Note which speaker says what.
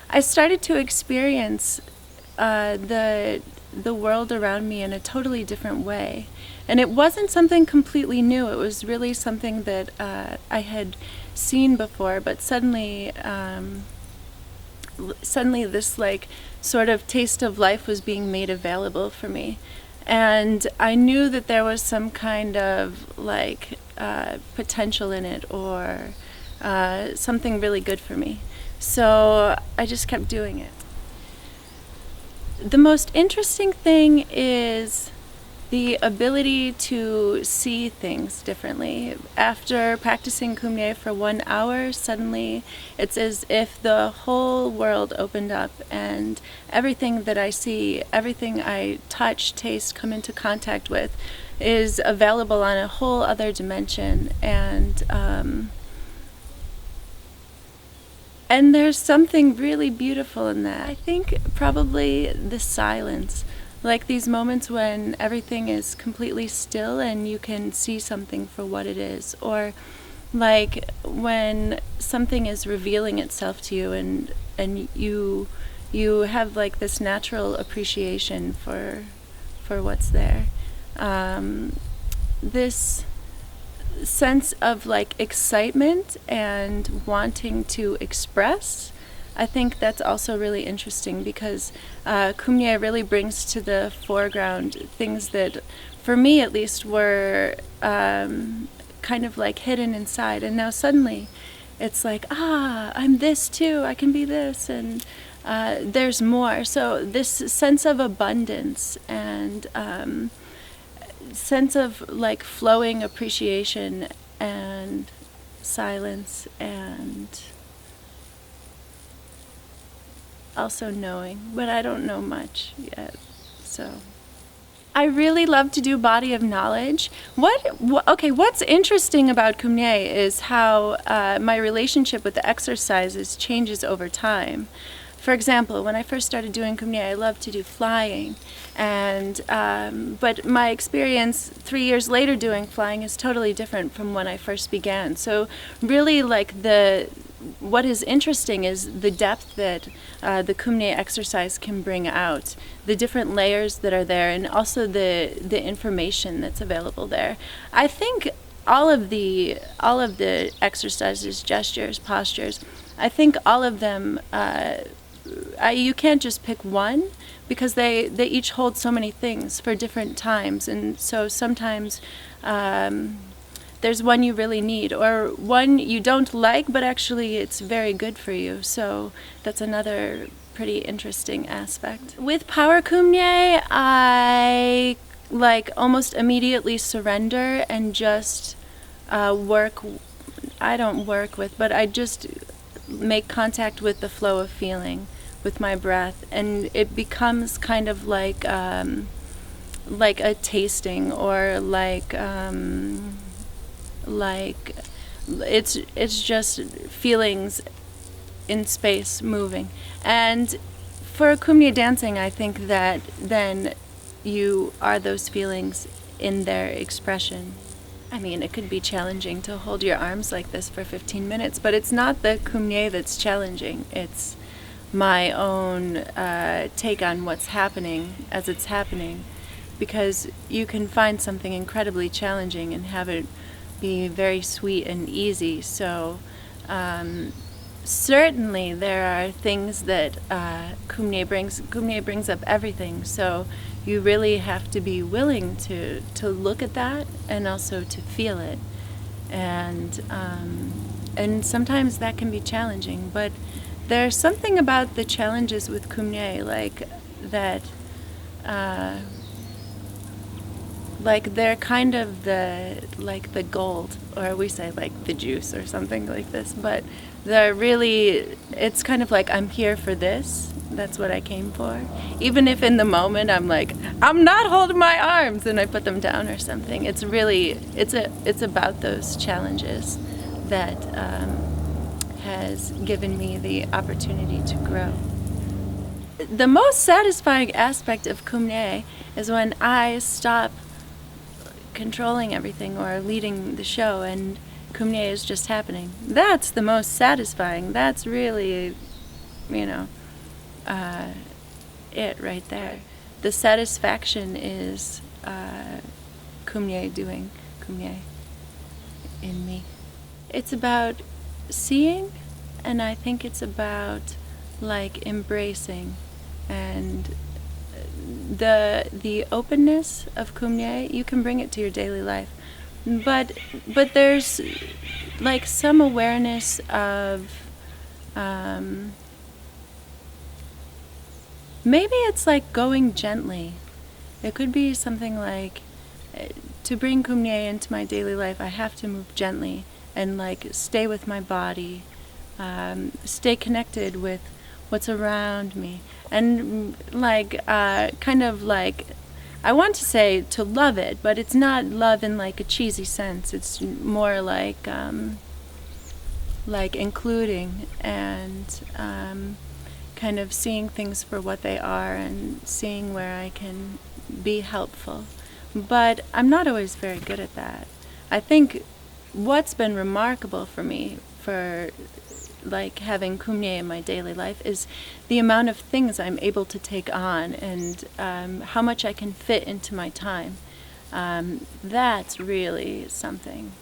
Speaker 1: I started to experience the world around me in a totally different way. And it wasn't something completely new. It was really something that I had seen before, but suddenly this like sort of taste of life was being made available for me. And I knew that there was some kind of like potential in it, or something really good for me. So I just kept doing it. The most interesting thing is the ability to see things differently. After practicing Kum Nye for 1 hour, suddenly it's as if the whole world opened up, and everything that I see, everything I touch, taste, come into contact with is available on a whole other dimension. And there's something really beautiful in that. I think probably the silence, like these moments when everything is completely still and you can see something for what it is, or like when something is revealing itself to you, and you have like this natural appreciation for what's there. This sense of like excitement and wanting to express, I think that's also really interesting, because Kum Nye really brings to the foreground things that, for me at least, were kind of like hidden inside, and now suddenly it's like, I'm this too, I can be this, and there's more. So this sense of abundance and sense of like flowing appreciation and silence, and also knowing, but I don't know much yet. So I really love to do body of knowledge. What's interesting about Kum Nye is how my relationship with the exercises changes over time. For example, when I first started doing Kum Nye, I loved to do flying, and but my experience 3 years later doing flying is totally different from when I first began. So really, like, what is interesting is the depth that the Kum Nye exercise can bring out, the different layers that are there, and also the information that's available there. I think all of the exercises, gestures, postures, I think all of them, you can't just pick one, because they each hold so many things for different times. And so sometimes there's one you really need, or one you don't like, but actually it's very good for you. So that's another pretty interesting aspect. With Power Kum Nye, I like almost immediately surrender and just work. I don't work with, but I just make contact with the flow of feeling, with my breath, and it becomes kind of like a tasting, or like it's just feelings in space moving. And for Kum Nye dancing, I think that then you are those feelings in their expression. I mean, it could be challenging to hold your arms like this for 15 minutes, but it's not the Kum Nye that's challenging. It's my own take on what's happening as it's happening, because you can find something incredibly challenging and have it be very sweet and easy. So certainly there are things that Kum Nye brings. Kum Nye brings up everything, so you really have to be willing to look at that and also to feel it. And sometimes that can be challenging, but there's something about the challenges with Kum Nye, like that, like they're kind of the gold, or we say like the juice or something like this, but they're really, it's kind of like, I'm here for this, that's what I came for. Even if in the moment I'm like, I'm not holding my arms, and I put them down or something. It's really, it's about those challenges that has given me the opportunity to grow. The most satisfying aspect of Kum Nye is when I stop controlling everything or leading the show and Kum Nye is just happening. That's the most satisfying. That's really, it right there. The satisfaction is Kum Nye doing Kum Nye in me. It's about seeing, and I think it's about like embracing, and the openness of Kum Nye. You can bring it to your daily life, but there's like some awareness of maybe it's like going gently. It could be something like, to bring Kum Nye into my daily life, I have to move gently and like stay with my body, stay connected with what's around me, and like kind of like, I want to say to love it, but it's not love in like a cheesy sense. It's more like including and kind of seeing things for what they are and seeing where I can be helpful. But I'm not always very good at that. I think what's been remarkable for me for like having Kum Nye in my daily life is the amount of things I'm able to take on, and how much I can fit into my time. That's really something.